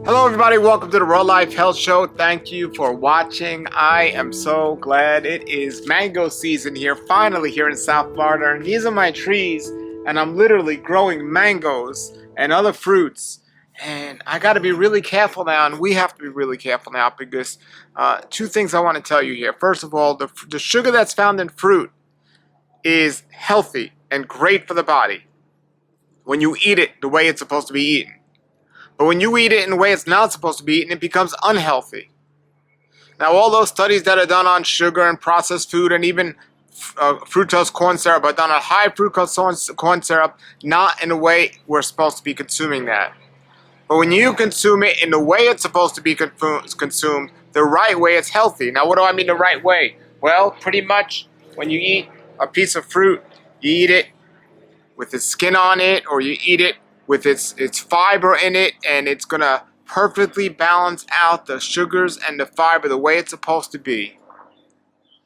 Hello everybody, welcome to the Raw Life Health Show. Thank you for watching. I am so glad it is mango season here, finally here in South Florida. And these are my trees, and I'm literally growing mangoes and other fruits. And I got to be really careful now, and we have to be really careful now because two things I want to tell you here. First of all, the sugar that's found in fruit is healthy and great for the body when you eat it the way it's supposed to be eaten. But when you eat it in a way it's not supposed to be eaten, it becomes unhealthy. Now, all those studies that are done on sugar and processed food and even fructose corn syrup are done on high fructose corn syrup, not in the way we're supposed to be consuming that. But when you consume it in the way it's supposed to be consumed, the right way, it's healthy. Now, what do I mean the right way? Well, pretty much when you eat a piece of fruit, you eat it with the skin on it, or you eat it with its fiber in it, and it's gonna perfectly balance out the sugars and the fiber the way it's supposed to be,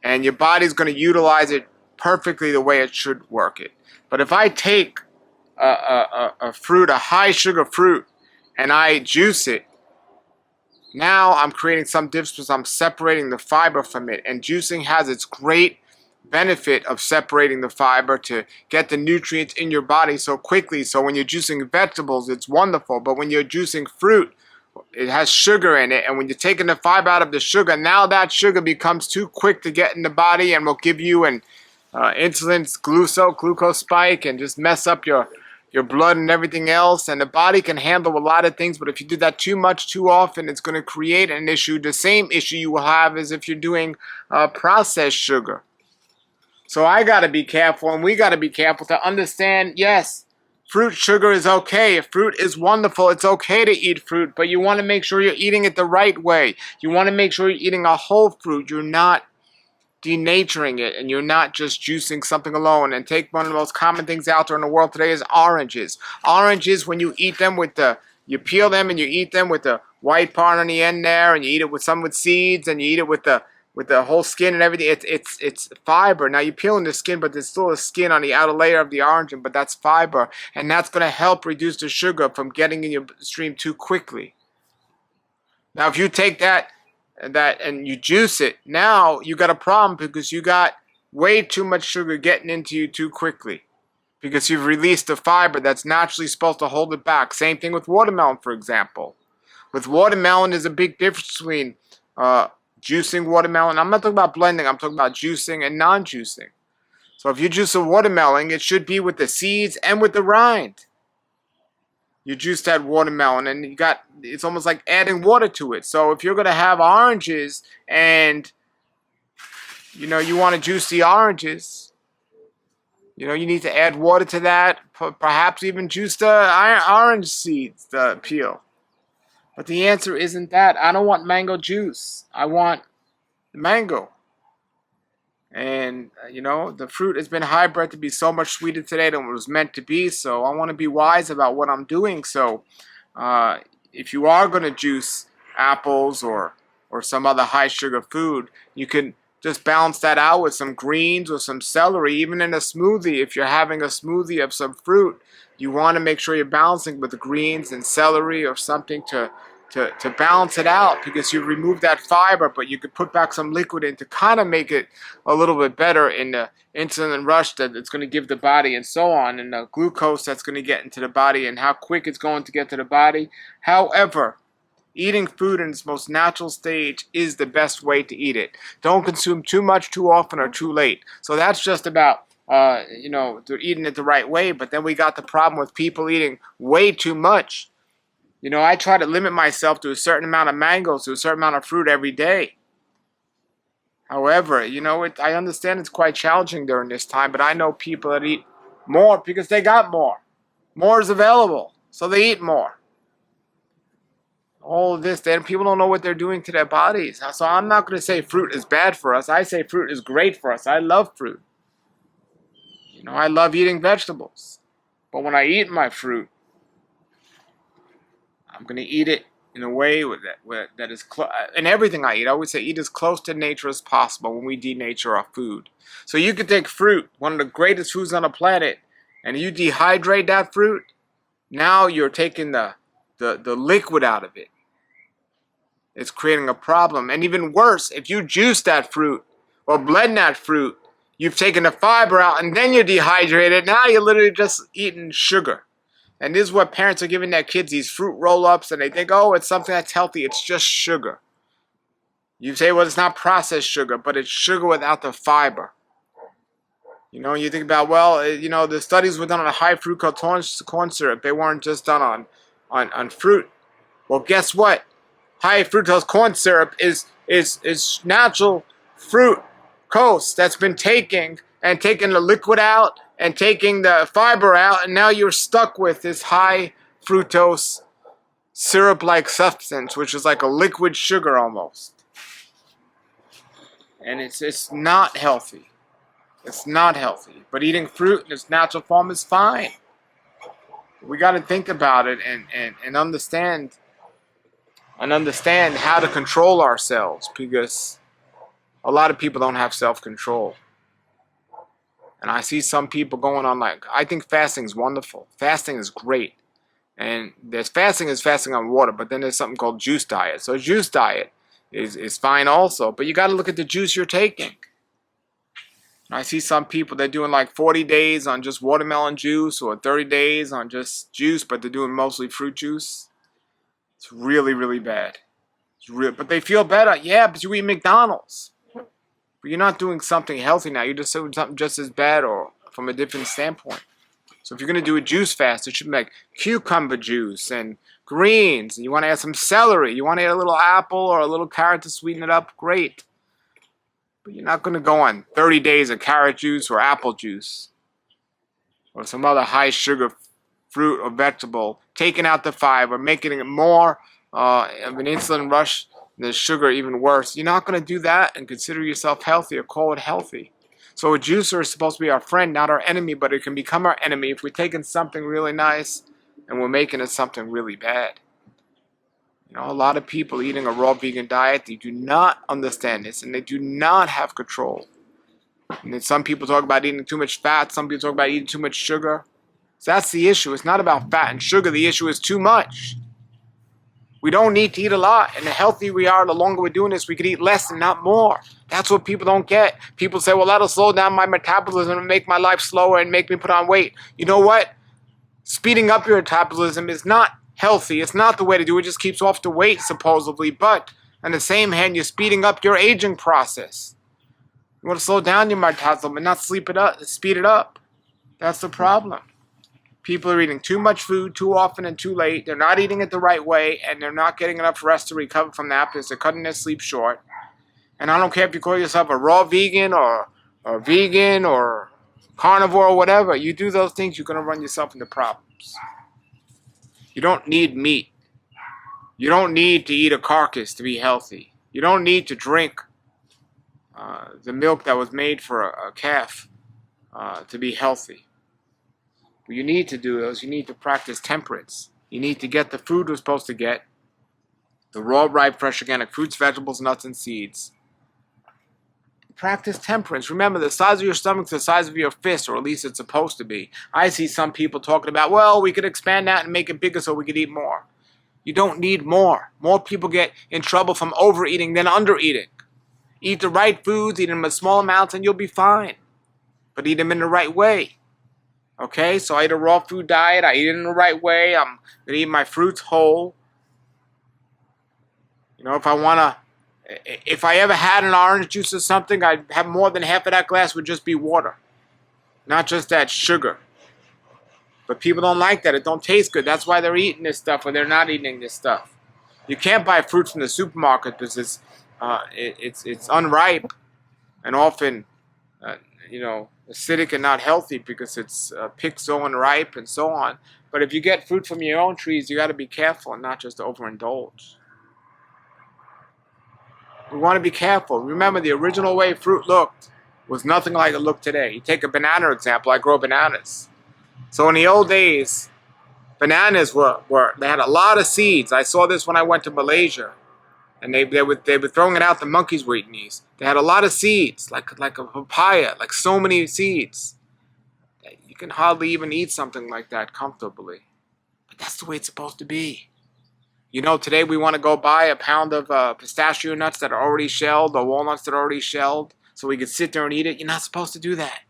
and your body's gonna utilize it perfectly the way it should work it. But if I take a fruit, a high sugar fruit, and I juice it, now I'm creating some difference. I'm separating the fiber from it, and juicing has its great benefit of separating the fiber to get the nutrients in your body so quickly. So when you're juicing vegetables, it's wonderful. But when you're juicing fruit, it has sugar in it. And when you're taking the fiber out of the sugar, now that sugar becomes too quick to get in the body and will give you an insulin, glucose spike, and just mess up your blood and everything else. And the body can handle a lot of things, but if you do that too much, too often, it's going to create an issue. The same issue you will have as if you're doing processed sugar. So I got to be careful, and we got to be careful to understand, yes, fruit sugar is okay. Fruit is wonderful. It's okay to eat fruit, but you want to make sure you're eating it the right way. You want to make sure you're eating a whole fruit. You're not denaturing it, and you're not just juicing something alone. And take one of the most common things out there in the world today is oranges. Oranges, when you eat them you peel them and you eat them with the white part on the end there, and you eat it with some with seeds, and you eat it with the whole skin and everything. It's fiber. Now you're peeling the skin, but there's still a skin on the outer layer of the orange, but that's fiber, and that's going to help reduce the sugar from getting in your stream too quickly. Now, if you take that and you juice it, now you got a problem because you got way too much sugar getting into you too quickly because you've released the fiber that's naturally supposed to hold it back. Same thing with watermelon, for example. With watermelon, there's a big difference between juicing watermelon. I'm not talking about blending. I'm talking about juicing and non-juicing. So if you juice a watermelon, it should be with the seeds and with the rind. You juice that watermelon, and it's almost like adding water to it. So if you're going to have oranges and you want to juice the oranges, you need to add water to that, perhaps even juice the orange seeds, the peel. But the answer isn't that. I don't want mango juice. I want mango. And, the fruit has been hybrid to be so much sweeter today than it was meant to be. So I want to be wise about what I'm doing. So if you are going to juice apples or some other high sugar food, you can just balance that out with some greens or some celery. Even in a smoothie, if you're having a smoothie of some fruit, you want to make sure you're balancing with the greens and celery or something to balance it out, because you remove that fiber, but you could put back some liquid in to kind of make it a little bit better in the insulin rush that it's going to give the body and so on, and the glucose that's going to get into the body and how quick it's going to get to the body. However, eating food in its most natural stage is the best way to eat it. Don't consume too much, too often, or too late. So that's just about they're eating it the right way. But then we got the problem with people eating way too much. I try to limit myself to a certain amount of mangoes, to a certain amount of fruit every day. However, I understand it's quite challenging during this time, but I know people that eat more because they got more. More is available, so they eat more. All of this, then people don't know what they're doing to their bodies. So I'm not going to say fruit is bad for us. I say fruit is great for us. I love fruit. I love eating vegetables. But when I eat my fruit, I'm going to eat it in a way that is in everything I eat. I always say eat as close to nature as possible when we denature our food. So you could take fruit, one of the greatest foods on the planet, and you dehydrate that fruit. Now you're taking the liquid out of it. It's creating a problem. And even worse, if you juice that fruit or blend that fruit, you've taken the fiber out and then you're dehydrated. Now you're literally just eating sugar. And this is what parents are giving their kids, these fruit roll-ups, and they think, oh, it's something that's healthy. It's just sugar. You say, well, it's not processed sugar, but it's sugar without the fiber. You know, you think about, well, you know, the studies were done on a high fructose corn syrup. They weren't just done on fruit. Well, guess what? High fructose corn syrup is natural fructose that's been taking the liquid out and taking the fiber out, and now you're stuck with this high fructose syrup-like substance, which is like a liquid sugar almost. And it's not healthy. It's not healthy. But eating fruit in its natural form is fine. We got to think about it and understand how to control ourselves, because a lot of people don't have self-control. And I see some people going on like, I think fasting is wonderful. Fasting is great. And there's fasting on water, but then there's something called juice diet. So a juice diet is fine also, but you got to look at the juice you're taking. I see some people, they're doing like 40 days on just watermelon juice or 30 days on just juice, but they're doing mostly fruit juice. It's really, really bad. But they feel better. Yeah, but you eat McDonald's. But you're not doing something healthy now. You're just doing something just as bad or from a different standpoint. So if you're going to do a juice fast, it should be like cucumber juice and greens. And you want to add some celery. You want to add a little apple or a little carrot to sweeten it up. Great. But you're not going to go on 30 days of carrot juice or apple juice or some other high sugar fruit or vegetable, taking out the fiber, making it more of an insulin rush, the sugar even worse. You're not going to do that and consider yourself healthy or call it healthy. So a juicer is supposed to be our friend, not our enemy, but it can become our enemy if we're taking something really nice and we're making it something really bad. You know, a lot of people eating a raw vegan diet, they do not understand this and they do not have control. And then some people talk about eating too much fat, some people talk about eating too much sugar. So that's the issue. It's not about fat and sugar. The issue is too much. We don't need to eat a lot. And the healthier we are, the longer we're doing this, we could eat less and not more. That's what people don't get. People say, well, that'll slow down my metabolism and make my life slower and make me put on weight. You know what? Speeding up your metabolism is not healthy. It's not the way to do it. It just keeps off the weight, supposedly. But on the same hand, you're speeding up your aging process. You want to slow down your metabolism and not speed it up. That's the problem. People are eating too much food too often and too late. They're not eating it the right way, and they're not getting enough rest to recover from that because they're cutting their sleep short. And I don't care if you call yourself a raw vegan or carnivore or whatever. You do those things, you're going to run yourself into problems. You don't need meat. You don't need to eat a carcass to be healthy. You don't need to drink the milk that was made for a calf to be healthy. What you need to do is you need to practice temperance. You need to get the food we're supposed to get, the raw, ripe, fresh, organic fruits, vegetables, nuts, and seeds. Practice temperance. Remember, the size of your stomach is the size of your fist, or at least it's supposed to be. I see some people talking about, well, we could expand that and make it bigger so we could eat more. You don't need more. More people get in trouble from overeating than undereating. Eat the right foods, eat them in small amounts, and you'll be fine. But eat them in the right way. Okay, so I eat a raw food diet. I eat it in the right way. I'm going to eat my fruits whole. You know, if I ever had an orange juice or something, I'd have more than half of that glass would just be water. Not just that sugar. But people don't like that. It don't taste good. That's why they're eating this stuff or they're not eating this stuff. You can't buy fruits from the supermarket because it's unripe and often, acidic and not healthy because it's picked so unripe and so on. But if you get fruit from your own trees, you got to be careful and not just overindulge. We want to be careful. Remember, the original way fruit looked was nothing like it looked today. You take a banana example. I grow bananas. So in the old days, bananas they had a lot of seeds. I saw this when I went to Malaysia. And they were throwing it out. The monkeys were eating these. They had a lot of seeds, like a papaya, like so many seeds. You can hardly even eat something like that comfortably. But that's the way it's supposed to be. You know, today we want to go buy a pound of pistachio nuts that are already shelled, or walnuts that are already shelled, so we could sit there and eat it. You're not supposed to do that.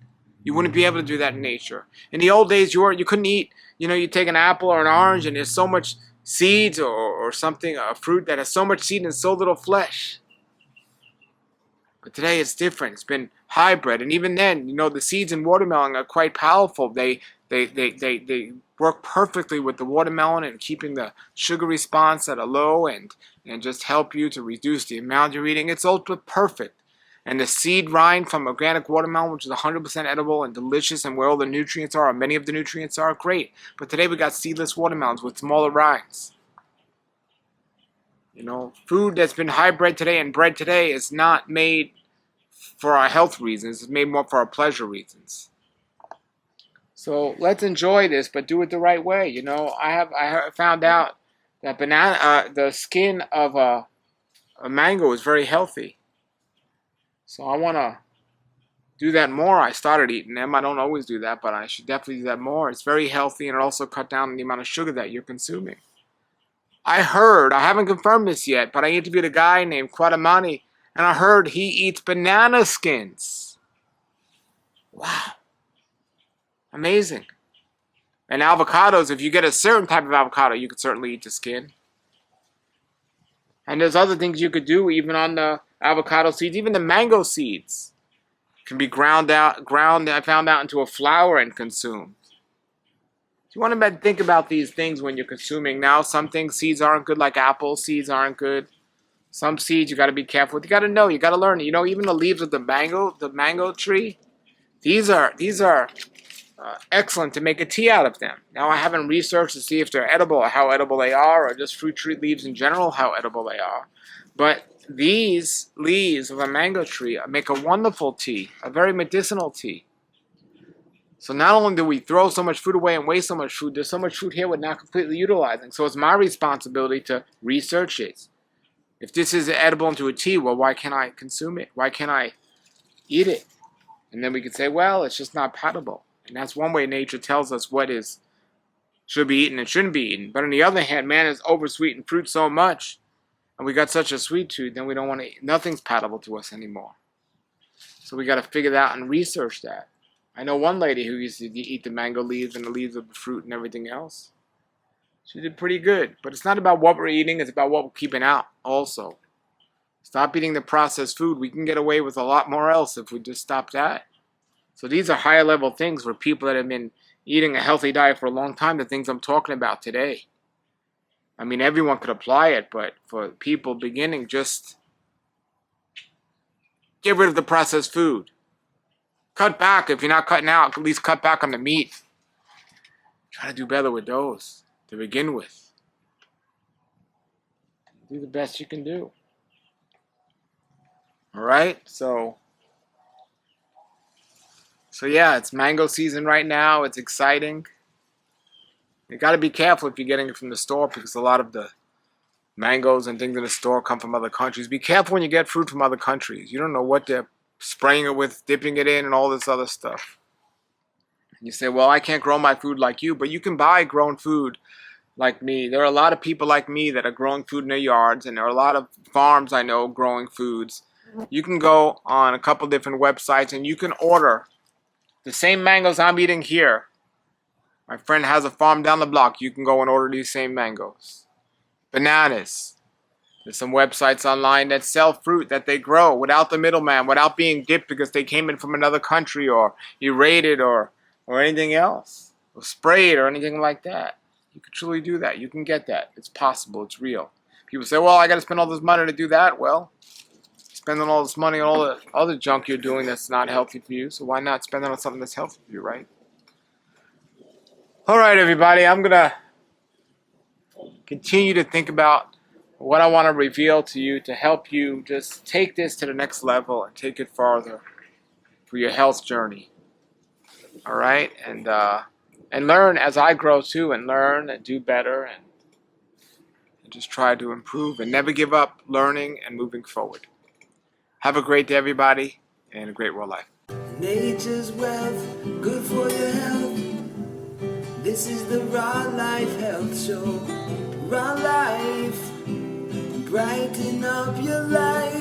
You wouldn't be able to do that in nature. In the old days, you couldn't eat. You know, you take an apple or an orange, and there's so much seeds or something, a fruit that has so much seed and so little flesh. But today it's different. It's been hybrid, and even then, you know, the seeds in watermelon are quite powerful. They work perfectly with the watermelon and keeping the sugar response at a low, and just help you to reduce the amount you're eating. It's ultra perfect. And the seed rind from organic watermelon, which is 100% edible and delicious, and where all the nutrients are, or many of the nutrients are, great. But today we got seedless watermelons with smaller rinds. You know, food that's been hybrid today and bred today is not made for our health reasons. It's made more for our pleasure reasons. So let's enjoy this, but do it the right way. You know, I found out that the skin of a mango is very healthy. So I want to do that more. I started eating them. I don't always do that, but I should definitely do that more. It's very healthy, and it also cut down on the amount of sugar that you're consuming. I heard, I haven't confirmed this yet, but I interviewed a guy named Quatamani, and I heard he eats banana skins. Wow. Amazing. And avocados, if you get a certain type of avocado, you could certainly eat the skin. And there's other things you could do even on the avocado seeds. Even the mango seeds can be ground, I found out, into a flour and consumed. So you want to think about these things when you're consuming. Now, some things, seeds aren't good, like apple seeds aren't good. Some seeds you got to be careful with. You got to know, you got to learn. You know, even the leaves of the mango tree, these are excellent to make a tea out of them. Now, I haven't researched to see if they're edible or how edible they are, or just fruit tree leaves in general, how edible they are. But these leaves of a mango tree make a wonderful tea, a very medicinal tea. So not only do we throw so much food away and waste so much food, there's so much food here we're not completely utilizing. So it's my responsibility to research it. If this is edible into a tea, well, why can't I consume it? Why can't I eat it? And then we could say, well, it's just not palatable. And that's one way nature tells us what should be eaten and shouldn't be eaten. But on the other hand, man has oversweetened fruit so much, and we got such a sweet tooth, then we don't want to eat. Nothing's palatable to us anymore. So we got to figure that out and research that. I know one lady who used to eat the mango leaves and the leaves of the fruit and everything else. She did pretty good. But it's not about what we're eating, it's about what we're keeping out also. Stop eating the processed food. We can get away with a lot more else if we just stop that. So these are higher level things for people that have been eating a healthy diet for a long time, the things I'm talking about today. I mean, everyone could apply it, but for people beginning, just get rid of the processed food. Cut back. If you're not cutting out, at least cut back on the meat. Try to do better with those to begin with. Do the best you can do. All right? So yeah, it's mango season right now. It's exciting. You got to be careful if you're getting it from the store, because a lot of the mangoes and things in the store come from other countries. Be careful when you get fruit from other countries. You don't know what they're spraying it with, dipping it in, and all this other stuff. And you say, well, I can't grow my food like you, but you can buy grown food like me. There are a lot of people like me that are growing food in their yards, and there are a lot of farms I know growing foods. You can go on a couple different websites and you can order the same mangoes I'm eating here. My friend has a farm down the block. You can go and order these same mangoes. Bananas. There's some websites online that sell fruit that they grow without the middleman, without being dipped because they came in from another country or irradiated or anything else, or sprayed or anything like that. You can truly do that. You can get that. It's possible. It's real. People say, well, I got to spend all this money to do that. Well, spending all this money on all the other junk you're doing that's not healthy for you, so why not spend it on something that's healthy for you, right? All right, everybody, I'm going to continue to think about what I want to reveal to you to help you just take this to the next level and take it farther for your health journey. All right? And learn as I grow too, and learn and do better and just try to improve and never give up learning and moving forward. Have a great day, everybody, and a great world life. Nature's wealth, good for your health. This is the Raw Life Health Show. our life, brighten up your life.